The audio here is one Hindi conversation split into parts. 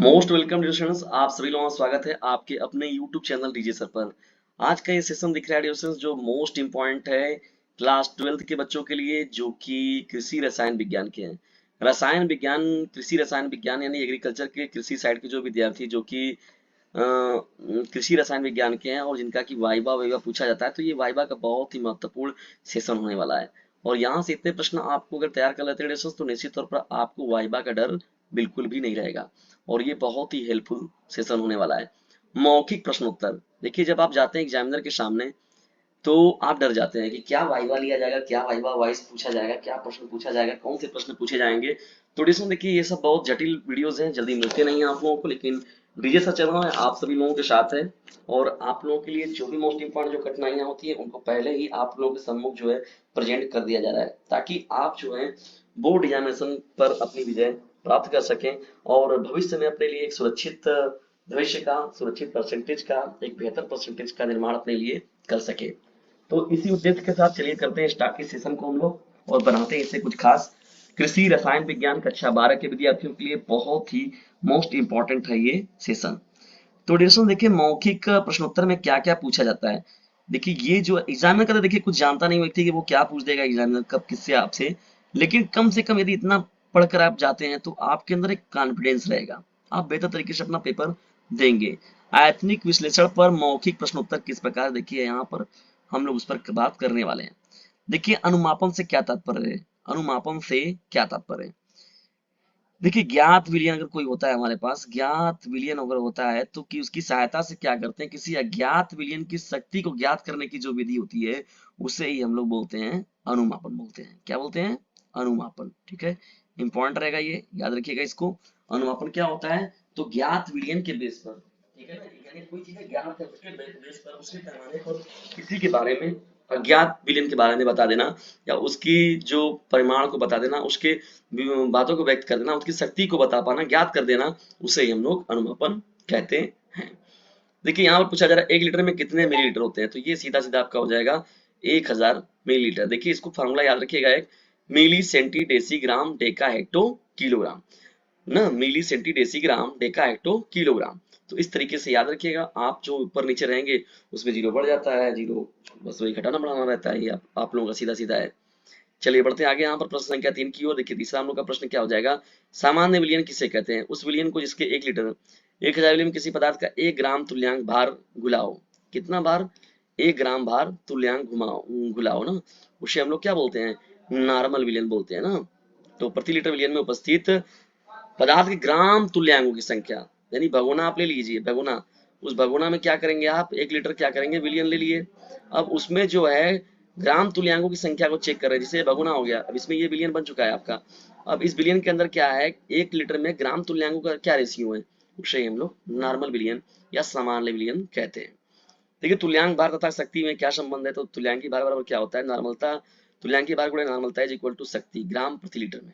मोस्ट वेलकम डियर स्टूडेंट्स, आप सभी लोगों का स्वागत है आपके अपने YouTube चैनल डीजे सर पर। आज का ये सेशन दिख रहा है डियर स्टूडेंट्स, जो मोस्ट इम्पॉर्टेंट है क्लास 12 के बच्चों के लिए, जो कि कृषि रसायन विज्ञान के हैं। रसायन विज्ञान, कृषि रसायन विज्ञान यानी एग्रीकल्चर के कृषि साइड के जो विद्यार्थी जो कि कृषि रसायन विज्ञान के हैं और जिनका कि वाइवा वाइवा पूछा जाता है, तो ये वाइवा का बहुत ही महत्वपूर्ण सेशन होने वाला है। और यहाँ से इतने प्रश्न आपको अगर तैयार कर लेते हैं डियर, तो निश्चित तौर पर आपको वाइवा का डर बिल्कुल भी नहीं रहेगा और ये बहुत ही हेल्पफुल सेशन होने वाला है। मौखिक प्रश्न उत्तर देखिए, जब आप जाते हैं एग्जामिनर के सामने तो आप डर जाते हैं कि क्या वाइवा लिया जाएगा, क्या वाइवा वाइस पूछा जाएगा, क्या प्रश्न पूछा जाएगा, कौन से प्रश्न पूछे जाएंगे। तो डिस्कशन देखिए, ये सब बहुत जटिल वीडियोस हैं, जल्दी मिलते नहीं हैं आप लोगों को, लेकिन डीजे सर चल रहा है आप सभी लोगों के साथ है। और आप लोगों के लिए जो भी मोस्ट इंपॉर्टेंट जो कठिनाइयां होती है उनको पहले ही आप लोगों के सम्मुख जो है प्रेजेंट कर दिया जा रहा है, ताकि आप जो है बोर्ड एग्जामिनेशन पर अपनी विजय प्राप्त कर सकें और भविष्य में अपने लिए एक सुरक्षित भविष्य का, सुरक्षित परसेंटेज का, एक बेहतर परसेंटेज का निर्माण अपने लिए कर सके। तो इसी उद्देश्य के साथ चलिए करते हैं स्टार्ट इस सेशन को हम लोग और बनाते हैं इसे कुछ खास। कृषि रसायन विज्ञान कक्षा 12 के विद्यार्थियों के लिए बहुत ही मोस्ट इंपॉर्टेंट है ये सेशन। तो डिस्कशन देखिए, मौखिक प्रश्नोत्तर में क्या क्या पूछा जाता है। देखिए, ये जो एग्जामिनर का तो देखिए कुछ जानता नहीं व्यक्ति कि वो क्या पूछ देगा एग्जामिनर कब किससे आपसे, लेकिन कम से कम यदि इतना पढ़कर आप जाते हैं तो आपके अंदर एक कॉन्फिडेंस रहेगा, आप बेहतर तरीके से अपना पेपर देंगे। आयतनिक विश्लेषण पर मौखिक प्रश्नोत्तर किस प्रकार, देखिए यहाँ पर हम लोग उस पर बात करने वाले हैं। देखिए, अनुमापन से क्या तात्पर्य है, अनुमापन से क्या तात्पर्य है। देखिए, ज्ञात विलयन अगर कोई होता है हमारे पास, ज्ञात विलयन अगर होता है तो कि उसकी सहायता से क्या करते हैं, किसी अज्ञात विलयन की शक्ति को ज्ञात करने की जो विधि होती है उसे ही हम लोग बोलते हैं अनुमापन बोलते हैं। क्या बोलते हैं? अनुमापन। ठीक है, इंपॉर्टेंट रहेगा, ये याद रखिएगा इसको। अनुमापन क्या होता है, तो ज्ञात विलयन के बेस पर, ठीक है ना, यानी कोई चीज ज्ञात है उसके बेस पर, उसके पैमाने पर किसी के बारे में, अज्ञात विलयन के बारे में बता देना, या उसकी जो परिमाण को बता देना, उसके बातों को व्यक्त कर देना, उसकी शक्ति को बता पाना, ज्ञात कर देना, उसे ही हम लोग अनुमापन कहते हैं। देखिए, यहाँ पर पूछा जा रहा है 1 लीटर में कितने मिलीलीटर होते हैं, तो ये सीधा सीधा आपका हो जाएगा 1000 मिलीलीटर। देखिए, इसको फॉर्मूला याद रखिएगा, एक milli centi decigram deca hecto kilogram ना, milli centi decigram deca hecto kilogram. तो इस तरीके से याद रखिएगा, आप जो ऊपर नीचे रहेंगे उसमें जीरो बढ़ जाता है, जीरो बस वही घटाना बढ़ाना रहता है, ये आप लोगों का सीधा सीधा है। चलिए बढ़ते हैं आगे, यहाँ पर प्रश्न संख्या 3 की ओर। देखिए, तीसरा हम लोग का प्रश्न क्या हो जाएगा, सामान्य विलयन किसे कहते हैं, उस विलयन को जिसके 1 लीटर 1000 मिली में किसी पदार्थ का 1 ग्राम तुल्यांक भार घुलाओ। कितना भार? 1 ग्राम भार तुल्यांक घुलाओ ना, उसे हम लोग क्या बोलते हैं, नॉर्मल विलयन बोलते हैं ना। तो प्रति लीटर विलयन में उपस्थित पदार्थ के ग्राम तुल्यांकों की संख्या, यानी भगोना आप ले लीजिए, भगोना, उस भगोना में क्या करेंगे आप, 1 लीटर क्या करेंगे, विलियन ले लिए। अब उसमें जो है ग्राम तुल्यांकों की संख्या को चेक कर रहे हैं, जैसे भगोना हो गया, अब इसमें ये बिलियन बन चुका है आपका। अब इस बिलियन के अंदर क्या है, 1 लीटर में ग्राम तुल्यांकों का क्या रेशियो है, उसे हम लोग नॉर्मल बिलियन या सामान्य बिलियन कहते हैं। देखिए, तुल्यांक भार तथा शक्ति में क्या संबंध है, तो तुल्यांकी भार बराबर क्या होता है, नॉर्मलता, तुल्यांकी भार गुणा नॉर्मलता इज इक्वल टू शक्ति ग्राम प्रति लीटर में।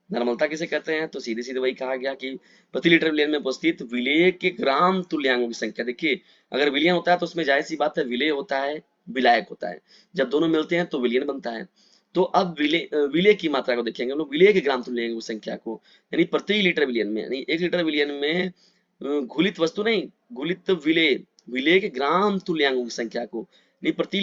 नॉर्मलता किसे कहते हैं, तो सीधे सीधे वही कहा गया कि प्रति लीटर विलयन में उपस्थित विलेय के ग्राम तुल्यांकों की संख्या। देखिए, अगर विलयन होता है तो उसमें जाहिर सी बात है विलेय होता है, विलायक होता है, जब दोनों मिलते हैं तो विलयन बनता है। तो अब विलेय की मात्रा को देखेंगे हम लोग, विलेय के ग्राम तुल्यांकों की संख्या को, यानी प्रति लीटर विलयन में, यानी 1 लीटर विलयन में घुलित वस्तु नहीं, घुलित विलेय, विलेय के ग्राम तुल्यांकों की संख्या को, नहीं प्रति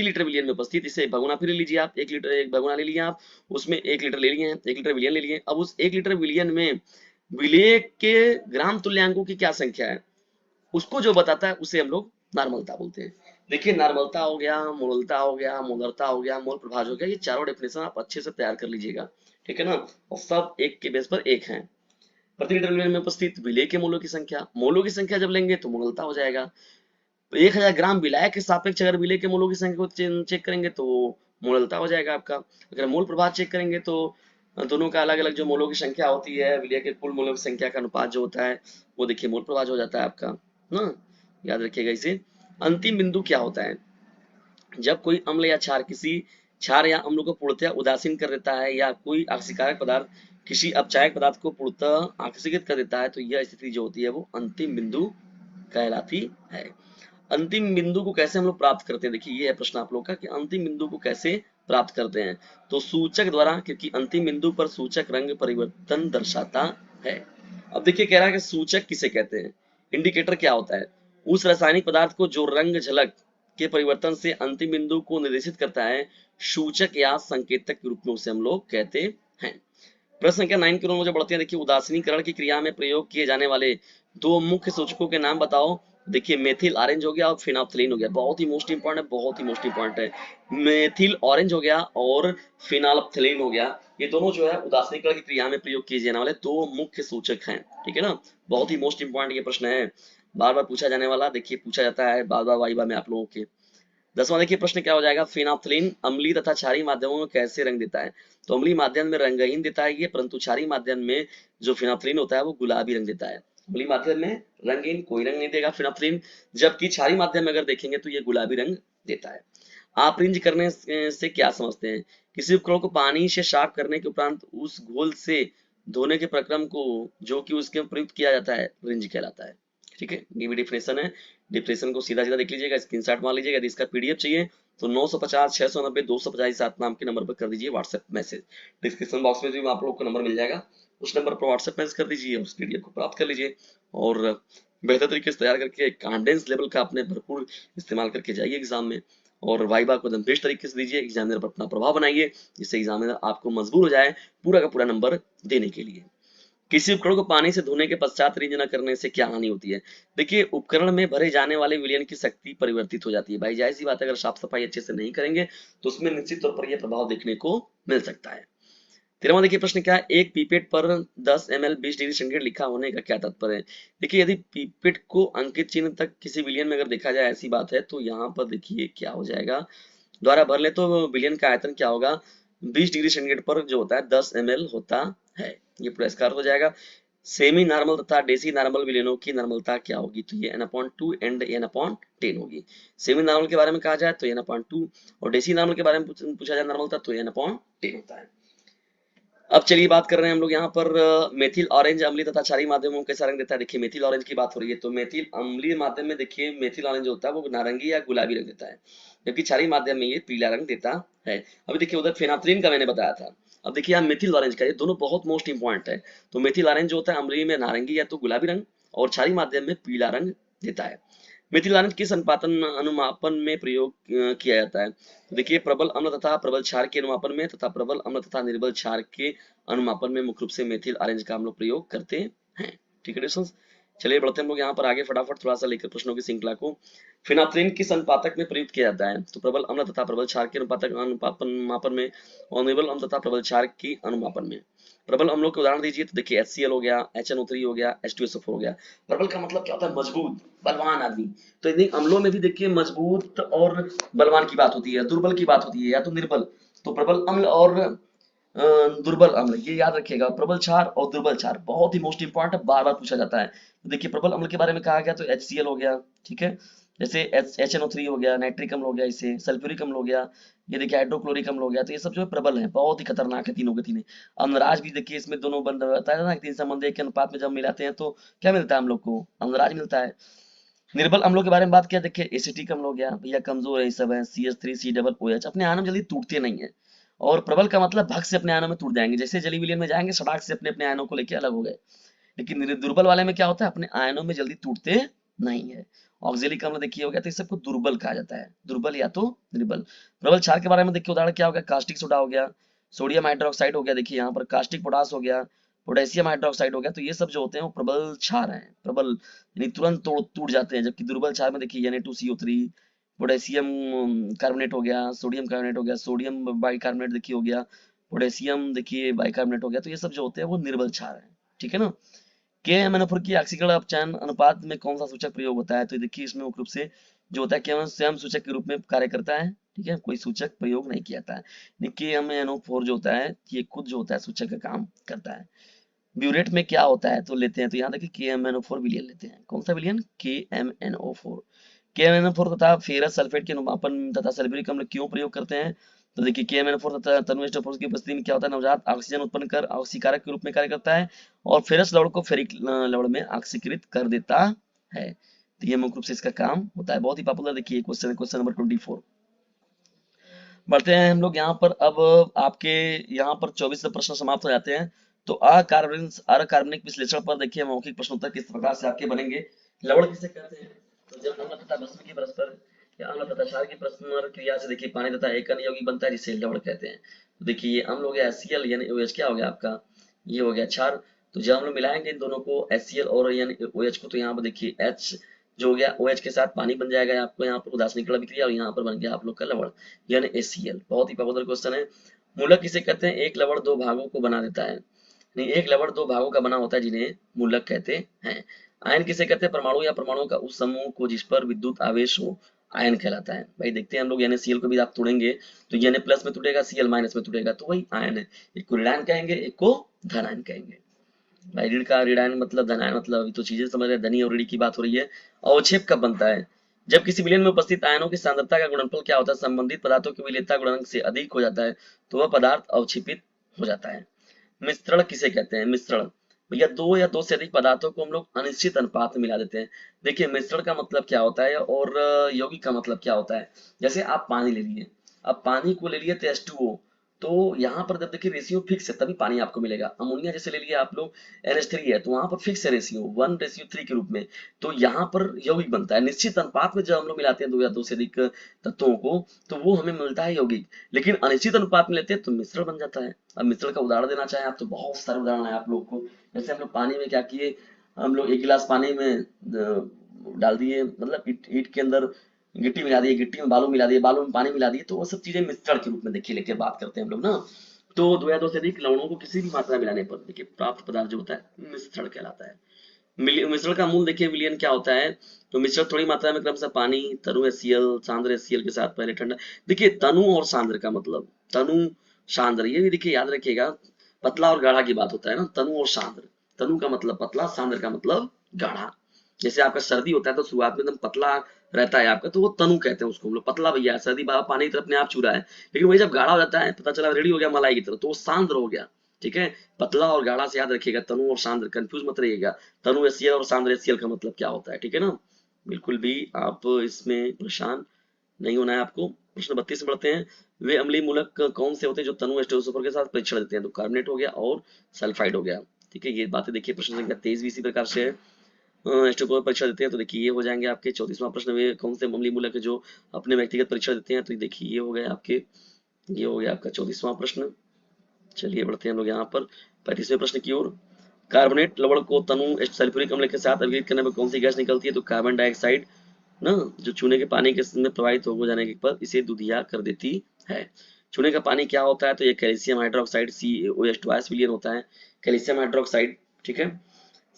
लीटर विलयन में उपस्थित, इसे भगोना फिर ले लीजिए आप, 1 लीटर एक भगोना ले लिया आप, उसमें 1 लीटर ले लिए हैं, 1 लीटर विलयन ले लिए। अब उस 1 लीटर विलयन में विलेय के ग्राम तुल्यांकों की क्या संख्या है, उसको जो बताता है उसे हम लोग नॉर्मलता बोलते हैं। देखिए, नॉर्मलता हो गया, मोललता हो गया, मोलरता हो गया, मोल प्रभाज हो गया, ये चारों डेफिनेशन आप अच्छे से तैयार कर लीजिएगा, ठीक है ना, और सब एक के बेस पर एक है। प्रति लीटर विलयन में उपस्थित विलेय के मोलों की संख्या, मोलों की संख्या जब लेंगे तो मोललता हो जाएगा। तो 1000 ग्राम विलायक के सापेक्ष अगर विलेय के मोलों की संख्या को चेक करेंगे तो मोललता हो जाएगा आपका। अगर मोल प्रभाव चेक करेंगे तो दोनों का अलग अलग जो मोलों की संख्या होती है, विलेय के कुल मोलों की संख्या का अनुपात जो होता है वो देखिए मोल प्रभाव हो जाता है आपका ना, याद रखिएगा इसे। अंतिम बिंदु क्या होता है, जब कोई अम्ल या क्षार किसी क्षार या अम्ल को पूर्णतः उदासीन कर देता है, या कोई आक्सीकारक पदार्थ किसी अपचायक पदार्थ को पूर्णतः आक्सीकृत कर देता है, तो यह स्थिति जो होती है वो अंतिम बिंदु कहलाती है। अंतिम बिंदु को कैसे हम लोग प्राप्त करते हैं, देखिए ये है प्रश्न आप लोग का कि अंतिम बिंदु को कैसे प्राप्त करते हैं, तो सूचक द्वारा, क्योंकि अंतिम बिंदु पर सूचक रंग परिवर्तन दर्शाता है। अब देखिए कह रहा है कि सूचक किसे कहते हैं, इंडिकेटर क्या होता है, उस रासायनिक पदार्थ को जो रंग झलक के परिवर्तन से अंतिम बिंदु को निर्देशित करता है, सूचक या संकेतक के रूप में उसे हम लोग कहते हैं। प्रश्न संख्या 9 की ओर मुझे बढ़ते हैं। देखिए उदासीनीकरण की क्रिया में प्रयोग किए जाने वाले दो मुख्य सूचकों के नाम बताओ। देखिए मेथिल ऑरेंज हो गया और फिनाप्थलीन हो गया, बहुत ही मोस्ट इंपॉर्टेंट है, बहुत ही मोस्ट इंपॉर्टेंट है। मेथिल ऑरेंज हो गया और फिनाल्फ्थलीन हो गया, ये दोनों जो है उदासीनीकरण की क्रिया में प्रयोग किए जाने वाले दो मुख्य सूचक हैं, ठीक है ना। बहुत ही मोस्ट इंपॉर्टेंट ये प्रश्न है, बार बार पूछा जाने वाला, देखिए पूछा जाता है बार बार वाइवा में आप लोगों के। 10वां देखिए प्रश्न क्या हो जाएगा, फिनाप्थलीन अम्लीय तथा क्षारीय माध्यमों में कैसे रंग देता है। तो अम्लीय माध्यम में रंगहीन देता है ये, परंतु क्षारीय माध्यम में जो फिनाप्थलीन होता है वो गुलाबी रंग देता है। अम्लीय माध्यम में रंगीन कोई रंग नहीं देगा फिनाप्थलीन, जबकि क्षारीय माध्यम में अगर देखेंगे तो ये गुलाबी रंग देता है। आप रिंज करने से क्या समझते हैं, किसी उपकरण को पानी से साफ करने के उपरांत उस घोल से धोने के प्रक्रम को जो कि उसके प्रयुक्त किया जाता है रिंज कहलाता है, ठीक है। ये भी डिफिनेशन है, डिफिनेशन को सीधा सीधा देख लीजिएगा, स्क्रीनशॉट मार लीजिएगा। यदि इसका पीडीएफ चाहिए तो 950 690 250 7 नाम के नंबर पर कर दीजिए व्हाट्सएप मैसेज, डिस्क्रिप्शन बॉक्स में भी आप लोग को नंबर मिल जाएगा, उस नंबर पर व्हाट्सएप मैसेज कर दीजिए, उस पीडीएफ को प्राप्त कर लीजिए और बेहतर तरीके से तैयार करके कॉन्फिडेंस लेवल का अपने भरपूर इस्तेमाल करके जाइए एग्जाम में, और वाइवा को एकदम बेस्ट तरीके से दीजिए, एग्जामिनर पर अपना प्रभाव बनाइए, जिससे एग्जामिनर आपको मजबूर हो जाए पूरा का पूरा नंबर देने के लिए। किसी उपकरण को पानी से धोने के पश्चात रिंज न करने से क्या हानि होती है। देखिए उपकरण में भरे जाने वाले विलयन की शक्ति परिवर्तित हो जाती है, भाई जाहिर सी बात है, अगर साफ सफाई अच्छे से नहीं करेंगे तो उसमें निश्चित तौर पर यह प्रभाव देखने को मिल सकता है। 13वां देखिए प्रश्न क्या है, एक पीपेट पर 10 ml 20 डिग्री सेंटीग्रेड लिखा होने का क्या तात्पर्य है। देखिए यदि पीपेट को अंकित चिन्ह तक किसी विलियन में अगर देखा जाए ऐसी बात है, तो यहाँ पर देखिए क्या हो जाएगा, द्वारा भर ले तो विलियन का आयतन क्या होगा, 20 डिग्री सेंटीग्रेड पर जो होता है 10 ml होता है, ये पुरस्कार हो जाएगा। सेमी नॉर्मल तथा डेसी नॉर्मल विलियनों की नॉर्मलता क्या होगी, तो ये n/2 एंड n/10 होगी। सेमी नॉर्मल के बारे में कहा जाए तो n/2 और डेसी नॉर्मल के बारे में पूछा जाए नॉर्मलता तो n/10 होता है। अब चलिए बात कर रहे हैं हम लोग यहाँ पर मेथिल ऑरेंज अम्लीय तथा क्षारीय माध्यमों में कैसा रंग देता है। देखिए मेथिल ऑरेंज की बात हो रही है, तो मेथिल अम्लीय माध्यम में देखिए मेथिल ऑरेंज होता है वो नारंगी या गुलाबी रंग देता है, जबकि क्षारीय माध्यम में ये पीला रंग देता है। अभी देखिए उधर फेनाफ्थलीन का मैंने बताया था, अब देखिए यहाँ मेथिल ऑरेंज का, ये दोनों बहुत मोस्ट इंपॉर्टेंट है। तो मेथिल ऑरेंज जो होता है अम्लीय में नारंगी या तो गुलाबी रंग और क्षारीय माध्यम में पीला रंग देता है। मेथिल ऑरेंज किस अनुमापन में प्रयोग किया जाता है। तो देखिए प्रबल अम्ल तथा प्रबल क्षार के अनुमापन में तथा प्रबल अम्ल तथा निर्बल क्षार के अनुमापन में मुख्य रूप से मेथिल ऑरेंज का हम लोग प्रयोग करते हैं, ठीक है दोस्तों। चलिए बढ़ते हैं हम लोग यहाँ पर आगे फटाफट थोड़ा सा लेकर प्रश्नों की श्रृंखला को। फिनाफ्थलीन किस अनुपातक में प्रयुक्त किया जाता है। तो प्रबल अम्ल तथा प्रबल क्षार के अनुमापन में और निर्बल अम्ल तथा प्रबल क्षार की अनुमापन में। प्रबल अम्लों के उदाहरण दीजिए, तो देखिए HCl हो गया, HNO3 हो गया, H2SO4 हो गया। प्रबल का मतलब क्या होता है, मजबूत बलवान आदमी। तो यदि अम्लों में भी देखिए मजबूत और बलवान की बात होती है, दुर्बल की बात होती है, या तो निर्बल, तो प्रबल अम्ल और दुर्बल अम्ल, ये याद रखिएगा, प्रबल क्षार और दुर्बल क्षार बहुत ही मोस्ट इंपॉर्टेंट है, बार बार पूछा जाता है। तो देखिए प्रबल अम्ल के बारे में कहा गया तो HCl हो गया, ठीक है, जैसे HNO3 हो गया, नाइट्रिक अम्ल हो गया, इसे सल्फ्यूरिक अम्ल हो गया, ये देखिए हाइड्रोक्लोरिक अम्ल हो गया। तो ये सब जो है प्रबल है, बहुत ही खतरनाक है तीनों के तीनों। अम्लराज भी देखिए इसमें दोनों बंद रहता है ना, तीन संबंध एक के अनुपात में जब मिलाते हैं तो क्या मिलता है हम लोग को, अम्लराज मिलता है। निर्बल अम्लों के बारे में बात किया, देखिए एसिटिक अम्ल हो गया, भैया कमजोर है, ये सब है, CH3COOH अपने आयनों में जल्दी टूटते नहीं है। और प्रबल का मतलब भग से अपने आयनों में टूट जाएंगे, जैसे जली विलयन में जाएंगे सटाक से अपने अपने आयनों को लेके अलग हो गए। लेकिन दुर्बल वाले में क्या होता है, अपने आयनों में जल्दी टूटते नहीं है। ऑक्जेलिक अम्ल देखिए हो गया, तो इस सबको दुर्बल कहा जाता है, दुर्बल या तो निर्बल। प्रबल क्षार के बारे में देखिए उदाहरण क्या हो गया, कास्टिक सोडा हो गया, सोडियम हाइड्रोक्साइड हो गया, देखिए यहाँ पर कास्टिक पोटास हो गया, पोटेशियम हाइड्रोक्साइड हो गया। तो ये सब जो होते हैं वो प्रबल क्षार हैं, प्रबल यानी तुरंत तोड़ टूट जाते हैं। जबकि दुर्बल क्षार में देखिए Na2CO3, पोटेशियम कार्बोनेट हो गया, सोडियम कार्बोनेट हो गया, सोडियम बाइकार्बोनेट देखिए हो गया, पोटेशियम देखिए बाइकार्बोनेट हो गया। तो ये सब जो होते हैं वो निर्बल क्षार है, ठीक है ना। KMnO4 की ऑक्सीकरण अपचयन अनुपात में कौन सा सूचक प्रयोग होता है। तो देखिए इसमें मुख्य रूप से जो होता है केवल स्वयं सूचक के रूप में कार्य करता है, ठीक है, कोई सूचक प्रयोग नहीं किया जाता है। KMnO4 जो होता है ये खुद जो होता है सूचक का काम करता है। ब्यूरेट में क्या होता है तो लेते हैं, तो यहाँ देखिए KMnO4 विलयन लेते हैं, कौन सा विलयन, KMnO4। KMnO4 तथा फेरस सल्फेट के अनुमापन तथा सल्फ्यूरिक अम्ल क्यों प्रयोग करते हैं। तो देखिए KMnO4 तथा तनुएस्टर फोर्स की उपस्थिति में क्या होता है, नवजात ऑक्सीजन उत्पन्न कर ऑक्सीकारक के रूप में कार्य करता है और फेरस लवण को फेरिक लवण में ऑक्सीकृत कर देता है। तो ये मुख्य रूप से इसका काम होता है, बहुत ही पॉपुलर। देखिए क्वेश्चन नंबर 24। बढ़ते हैं हम लोग यहाँ पर, अब आपके यहाँ पर 24 प्रश्न समाप्त हो जाते हैं। तो अकार्बनिक विश्लेषण पर देखिए मौखिक प्रश्नोत्तर किस प्रकार से आपके बनेंगे। लवण किसे कहते हैं, तो जब अम्ल तथा भस्म की परस्पर या अम्ल तथा क्षार की परस्पर क्रिया से देखिए पानी तथा एक अन्य यौगिक बनता है जिसे लवण कहते हैं। तो देखिए ये अम्ल हो गया HCl यानी OH, क्या हो गया आपका, ये हो गया क्षार। तो जब हम लोग मिलाएंगे इन दोनों को HCl और यानी OH को, तो यहाँ पर देखिए H जो हो गया OH के साथ पानी बन जाएगा आपको यहाँ पर उदासीन क्रिया, और यहाँ पर बन गया आप लोग का लवण यानी HCl। बहुत ही पॉपुलर क्वेश्चन है। मूलक किसे कहते हैं, एक लवण दो भागों को बना देता है, नहीं एक लवण दो भागों का बना होता है जिन्हें मूलक कहते हैं। आयन किसे कहते हैं, परमाणु या परमाणु का उस समूह को जिस पर विद्युत आवेश हो आयन कहलाता है। भाई देखते हैं हम लोग, यानी Cl को भी आप तोड़ेंगे तो यानी प्लस में टूटेगा, Cl माइनस में टूटेगा, तो वही आयन है। एक को ऋणायन कहेंगे, एक को धनायन कहेंगे। भाई ऋण का ऋणायन मतलब, धनायन मतलब, अभी तो चीजें समझ रहे हैं, धनी और ऋणी की बात हो रही है। अवक्षेप कब बनता है, जब किसी विलयन में उपस्थित आयनों की सांद्रता का गुणनफल क्या होता है, संबंधित पदार्थों की विलेयता गुणांक से अधिक हो जाता है तो वह पदार्थ अवक्षेपित हो जाता है। मिश्रण किसे कहते हैं, मिश्रण भैया दो या दो से अधिक पदार्थों को हम लोग अनिश्चित अनुपात में मिला देते हैं। देखिए मिश्रण का मतलब क्या होता है और यौगिक का मतलब क्या होता है। जैसे आप पानी ले लिए, अब पानी को ले लिए तो H2O, तो यहाँ पर जब देखिए रेशियो फिक्स है तभी पानी आपको मिलेगा। अमोनिया जैसे ले लिया आप लोग NH3 है तो वहां पर फिक्स है रेशियो 1:3 के रूप में, तो यहाँ पर यौगिक बनता है। निश्चित अनुपात में जब हम लोग मिलाते हैं दो या दो से अधिक तत्वों को तो वो हमें मिलता है यौगिक, लेकिन अनिश्चित अनुपात में लेते हैं तो मिश्रण बन जाता है। अब मिश्रण का उदाहरण देना चाहें आप तो बहुत सारे उदाहरण है आप लोग को। जैसे हम लोग पानी में क्या किए, हम लोग एक गिलास पानी में डाल दिए, मतलब ईट के अंदर गिट्टी मिला दी, गिट्टी में बालू मिला दिए, बालू में पानी मिला दिए, तो वो सब चीजें मिश्रण के रूप में देखिए लेके बात करते हैं हम लोग ना। तो दो या दो से अधिक लवणों को किसी भी मात्रा में मिलाने पर देखिए प्राप्त पदार्थ जो होता है मिश्रण कहलाता है। मिश्रण का मूल देखिए विलयन क्या होता है, तो मिश्रण थोड़ी मात्रा में क्रमशः पानी, तनु HCl, सांद्र HCl के साथ पहले ठंडा। देखिए तनु और सांद्र का मतलब, तनु सांद्र ये भी देखिए याद रखिएगा, पतला और गाढ़ा की बात होता है ना, तनु और सांद्र। तनु का मतलब पतला, सांद्र का मतलब गाढ़ा। जैसे आपका सर्दी होता है तो शुरुआत में एकदम पतला रहता है आपका, तो वो तनु कहते हैं उसको हम लोग, पतला भैया सर्दी बाबा पानी की तरफ अपने आप छू रहा है, लेकिन वही जब गाढ़ा हो जाता है पता चला रेडी हो गया मलाई की तरफ, तो वो सांद्र हो गया। ठीक है, पतला और गाढ़ा से याद रखिएगा, तनु और सांद्र कंफ्यूज मत रहिएगा। तनु HCl और सांद्र HCl का मतलब क्या होता है, ठीक है ना, बिल्कुल भी आप इसमें परेशान नहीं होना है आपको। प्रश्न 32 में बढ़ते हैं, वे अम्लीय मूलक कौन से होते हैं जो तनु H2SO4 के साथ परीक्षण देते हैं, तो कार्बोनेट हो गया और सल्फाइड हो गया। ठीक है, ये बातें देखिए प्रश्न संख्या 23 भी इसी प्रकार से है। H2SO4 परीक्षा देते हैं तो देखिए ये हो जाएंगे आपके। 34वां प्रश्न, वे कौन से अम्लीय मूलक है जो अपने व्यक्तिगत परीक्षा देते हैं, तो देखिए ये हो गया आपके, ये हो गया आपका 34वां प्रश्न। चलिए बढ़ते हैं हम लोग यहाँ पर 35वें प्रश्न की ओर। कार्बोनेट लवण को तनु सल्फ्यूरिक अम्ल के साथ अभिक्रिया करने में कौन सी गैस निकलती है, तो कार्बन डाइऑक्साइड ना, जो चूने के पानी के में प्रवाहित हो जाने के बाद इसे दुधिया कर देती है। चूने का पानी क्या होता है, तो ये कैल्शियम हाइड्रोक्साइड CaOH2 विलयन होता है, कैल्शियम हाइड्रोक्साइड। ठीक है,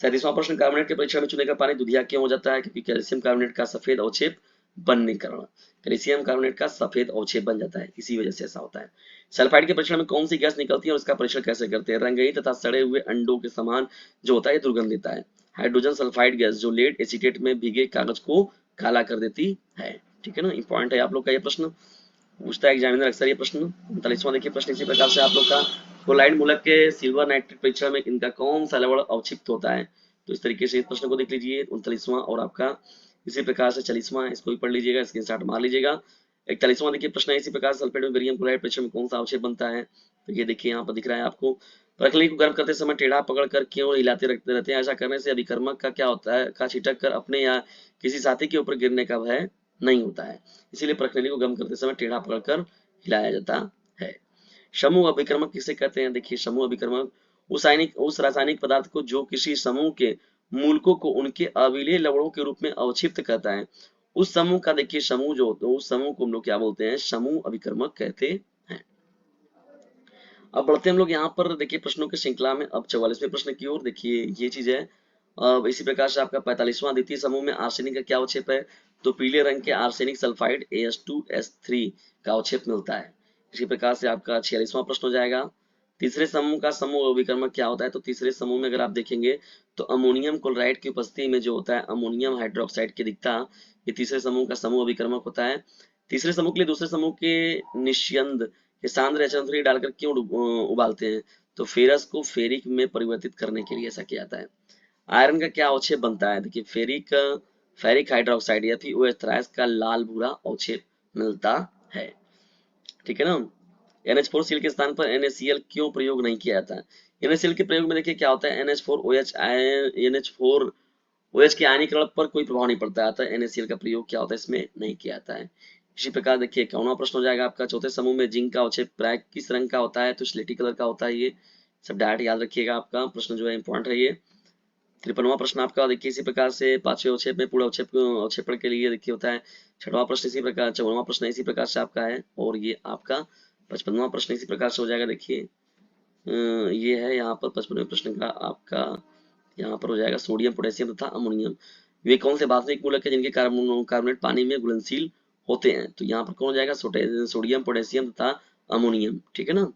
37वां प्रश्न, कार्बोनेट के परीक्षण में चूने का पानी दुधिया क्यों हो जाता है, क्योंकि कैल्शियम कार्बोनेट का सफेद अवक्षेप बनने के कारण कैल्शियम कार्बोनेट का सफेद अवक्षेप बन जाता है, इसी वजह से ऐसा होता है। सल्फाइड के परीक्षण में कौन सी गैस निकलती है और इसका परीक्षण कैसे करते हैं, रंगहीन तथा सड़े हुए अंडों के समान जो होता है ये दुर्गंध देता है। हाइड्रोजन सल्फाइड गैस जो लेड एसीटेट में भीगे कागज को काला कर देती है। ठीक है ना, इंपॉर्टेंट है आप लोग का ये प्रश्न, पूछता है एग्जामिनर अक्सर ये प्रश्न। 39वां देखिए प्रश्न इसी प्रकार से आप लोग का, क्लोराइड मूलक के सिल्वर नाइट्रेट परीक्षण में इनका कौन सा लवण अवक्षिप्त होता है, तो इस तरीके से इस प्रश्न को देख लीजिए। 39वां और आपका इसी प्रकार से 40वां, इसको भी पढ़ लीजिएगा, स्क्रीनशॉट मार लीजिएगा। 41वां देखिए प्रश्न है इसी प्रकार, सल्फेट में बेरियम क्लोराइड परीक्षण में कौन सा अवक्षेप बनता है, तो ये देखिए यहाँ पर दिख रहा है आपको। प्रकली को गर्म करते समय टेढ़ा पकड़कर क्यों हिलाते रखते रहते हैं, ऐसा करने से अभिकर्मक का क्या होता है, का छिटक कर अपने या किसी साथी के ऊपर गिरने का भय नहीं होता है, इसीलिए प्रकली को गर्म करते समय टेढ़ा पकड़कर हिलाया जाता है। समूह अभिकर्मक किसे कहते हैं, देखिए समूह अभिकर्मक उस रासायनिक पदार्थ को जो किसी समूह के मूलकों को उनके अविलेय लवणों के रूप में अवक्षिप्त करता है, उस समूह का देखिए समूह जो होता है उस समूह को हम लोग क्या बोलते हैं, समूह अभिकर्मक कहते हैं। अब बढ़ते हैं हम लोग यहाँ पर देखिए प्रश्नों की श्रृंखला में, अब 44वें प्रश्न की ओर। देखिए ये चीज है, अब इसी प्रकार से आपका 45वां द्वितीय समूह में आर्सेनिक का क्या अवक्षेप है, तो पीले रंग के आर्सेनिक सल्फाइड AS2S3 का अवक्षेप मिलता है। इसी प्रकार से आपका 46वां प्रश्न हो जाएगा, तीसरे समूह का समूह अभिकर्मक क्या होता है, तो तीसरे समूह में अगर आप देखेंगे तो अमोनियम क्लोराइड की उपस्थिति में जो होता है अमोनियम हाइड्रोक्साइड की दिखता, ये तीसरे समूह का समूह अभिकर्मक होता है। तीसरे समूह के लिए दूसरे समूह के निस्यंद ये सांद्र HN3 डालकर क्यों उबालते हैं, तो फेरस को फेरिक में परिवर्तित करने के लिए ऐसा किया जाता है। आयरन का क्या अवक्षेप बनता है, देखिए फेरिक हाइड्रोक्साइड या फिर OH का लाल भूरा अवक्षेप मिलता है। ठीक है ना, NH4 सील के स्थान पर NaCl क्यों प्रयोग नहीं किया जाता है, NaCl के प्रयोग में देखिए क्या होता है, NH4OH NH4OH के आयनीकरण पर कोई प्रभाव नहीं पड़ता है, अतः NaCl का प्रयोग क्या होता है इसमें नहीं किया जाता है। इसी प्रकार देखिए कौनवा प्रश्न हो जाएगा आपका, चौथे समूह में जिंक का अवक्षेप प्राय किस रंग का होता है, तो स्लेटी कलर का होता है। ये सब डायरेक्ट याद रखिएगा, आपका प्रश्न जो है इंपॉर्टेंट है ये। 53वां प्रश्न आपका देखिए इसी प्रकार से, पांचवें अवक्षेप में पूर्ण अवक्षेपण के लिए देखिए होता है। छठवां प्रश्न इसी प्रकार, 54वां प्रश्न इसी प्रकार से आपका है, और ये आपका 55वां प्रश्न इसी प्रकार से हो जाएगा। देखिए ये है यहाँ पर 55वें प्रश्न का आपका, यहाँ पर हो जाएगा सोडियम, पोटेशियम तथा अमोनियम वे कौन से रासायनिक मूलक है जिनके कार्बोनेट पानी में घुलनशील होते हैं, तो यहाँ पर कौन हो जाएगा, सोडियम, पोटेशियम तथा अमोनियम, ठीक है ना,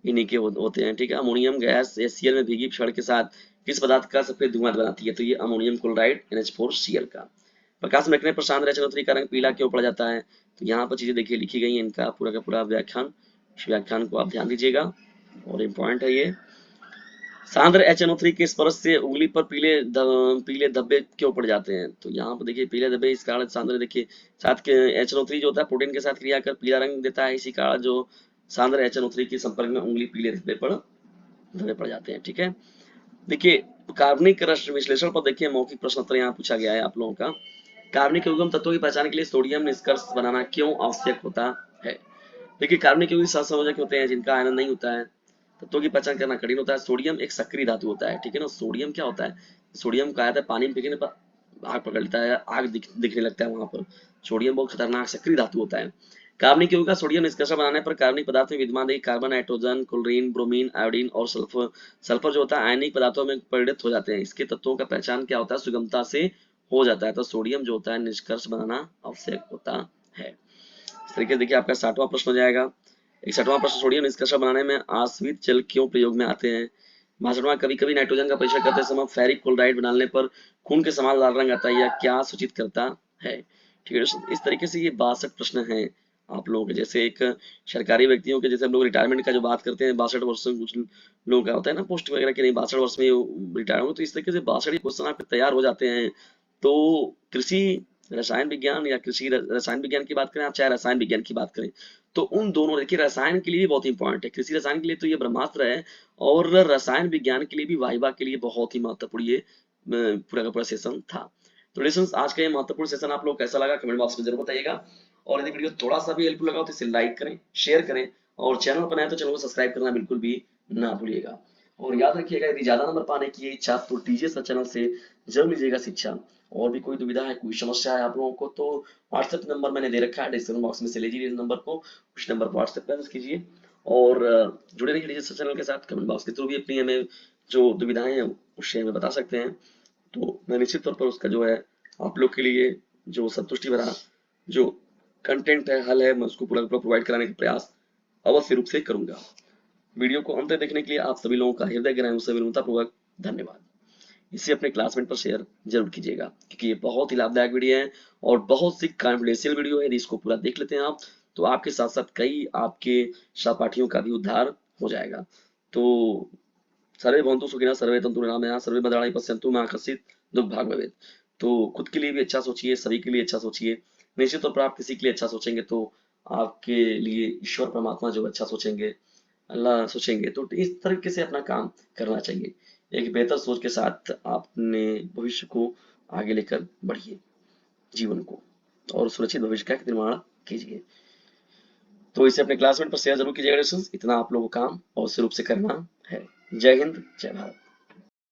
इन्हीं के होते हैं। ठीक है, अमोनियम गैस HCl में भीगी क्षण के साथ किस पदार्थ का सफेद धुआं बनाती है, तो ये अमोनियम क्लोराइड NH4Cl का। प्रकाश में रखने पर सांद्र HNO3 का रंग पीला क्यों पड़ जाता है, तो यहाँ पर चीजें देखिए लिखी गई है, इनका पूरा का पूरा व्याख्यान, इस व्याख्यान को आप ध्यान दीजिएगा और इम्पोर्टेंट है ये। सांद्र HNO3 के स्पर्श से उंगली पर पीले धब्बे क्यों पड़ जाते हैं, तो यहाँ पर देखिए पीले धब्बे इस कारण सांद्र देखिए साथ के HNO3 जो होता है प्रोटीन के साथ क्रिया कर पीला रंग देता है, इसी कारण जो सांद्र HNO3 के संपर्क में उंगली पीले धब्बे पड़ जाते हैं। ठीक है, देखिए कार्बनिक रस विश्लेषण पर देखिए मौखिक प्रश्न उत्तर यहाँ पूछा गया है आप लोगों का। कार्बनिक युग्म तत्वों की पहचान के लिए सोडियम निष्कर्ष बनाना क्यों आवश्यक होता है, देखिए कार्बनिक यौगिक सहसंयोजक होते हैं जिनका आयनन नहीं होता है, तत्वों की पहचान करना कठिन होता है। सोडियम एक सक्रिय धातु होता है, ठीक है ना, सोडियम क्या होता है, सोडियम कहा जाता है पानी में फेंकने पर आग पकड़ लेता है, आग दिखने लगता है वहां पर, सोडियम बहुत खतरनाक सक्रिय धातु होता है। कार्बनिक यौगिक का सोडियम निष्कर्षण बनाने पर कार्बनिक पदार्थ में विद्यमान carbon, nitrogen, chlorine, bromine, iodine और सल्फर जो होता है आयनिक पदार्थों में परिणत हो जाते हैं। इसके तत्वों का पहचान क्या होता है, सुगमता से हो जाता है, तो सोडियम जो होता है निष्कर्ष बनाना आवश्यक होता है। इस तरीके से देखिए आपका 60वां प्रश्न हो जाएगा। 61वां प्रश्न, सोडियम निष्कर्षण बनाने में आश्रित जल क्यों प्रयोग में आते हैं। 62वां, कभी कभी नाइट्रोजन का परीक्षण करते समय फेरिक क्लोराइड डालने पर खून के समान लाल रंग आता है, यह क्या सूचित करता है। ठीक है, इस तरीके से ये 62 प्रश्न हैं आप लोगों के। जैसे एक सरकारी व्यक्तियों के, जैसे हम लोग रिटायरमेंट का जो बात करते हैं 62 वर्ष में कुछ लोगों का होता है ना पोस्ट वगैरह के, नहीं 62 वर्ष में रिटायर होंगे, तो इस तरीके से 62 क्वेश्चन आपके तैयार हो जाते हैं। तो कृषि रसायन विज्ञान या कृषि रसायन विज्ञान की बात करें आप, चाहे रसायन विज्ञान की बात करें, तो उन दोनों देखिए रसायन के लिए बहुत इंपॉर्टेंट है, कृषि रसायन के लिए तो ये ब्रह्मास्त्र है, और रसायन विज्ञान के लिए भी वाइवा के लिए बहुत ही महत्वपूर्ण ये पूरा का पूरा सेशन था। तो लिसंस, आज का ये महत्वपूर्ण सेशन आप लोग कैसा लगा कमेंट बॉक्स में जरूर बताइएगा, और यदि वीडियो थोड़ा सा भी हेल्पफुल लगा तो इसे लाइक करें, शेयर करें, और चैनल पर नए तो चैनल को सब्सक्राइब करना बिल्कुल भी ना भूलिएगा। और याद रखिएगा यदि ज्यादा नंबर पाने की इच्छा तो टीजीएस चैनल से जरूर लीजिएगा शिक्षा। और भी कोई दुविधा है, कोई समस्या है आप लोगों को, तो व्हाट्सएप नंबर मैंने दे रखा है डिस्क्रिप्शन बॉक्स में से, लीजिए इस नंबर को, उस नंबर पर व्हाट्सएप मैसेज कीजिए, और जुड़े रहिए टीजीएस चैनल के साथ। कमेंट बॉक्स के थ्रू भी अपनी हमें जो दुविधाएं हैं उससे हमें बता सकते हैं, तो मैं निश्चित तौर पर उसका जो है आप लोग के लिए जो संतुष्टि भरा जो कंटेंट है, हल है, मैं उसको पूरा पूरा प्रोवाइड कराने का प्रयास अवश्य रूप से करूंगा। वीडियो को अंत तक देखने के लिए आप सभी लोगों का हृदय गहराइयों से विनम्रतापूर्वक धन्यवाद। इसे अपने क्लासमेट पर शेयर जरूर कीजिएगा, क्योंकि ये बहुत ही लाभदायक वीडियो है और बहुत सी कॉन्फिडेंशियल वीडियो है। यदि इसको पूरा देख लेते हैं आप, तो आपके साथ साथ कई आपके सहपाठियों का भी उद्धार हो जाएगा। तो सर्वे भवन्तु सुखिनः, सर्वे सन्तु निरामयाः, सर्वे भद्राणि पश्यन्तु मा कश्चित् दुर्भाग् भवेत्। तो खुद के लिए भी अच्छा सोचिए, सभी के लिए अच्छा सोचिए। निश्चित तौर पर आप किसी के लिए अच्छा सोचेंगे तो आपके लिए ईश्वर परमात्मा जो अच्छा सोचेंगे, अल्लाह सोचेंगे, तो इस तरीके से अपना काम करना चाहिए। एक बेहतर सोच के साथ अपने भविष्य को आगे लेकर बढ़िए, जीवन को, और सुरक्षित भविष्य का निर्माण कीजिए। तो इसे अपने क्लासमेट पर शेयर जरूर कीजिएगा। इतना आप लोगों को काम अवश्य रूप से करना है। जय हिंद, जय भारत।